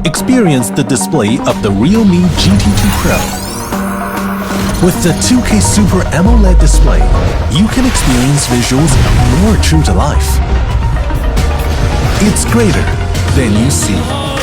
Experience the display of the Realme GT2 Pro. With the 2K Super AMOLED display, you can experience visuals more true to life. It's greater than you see.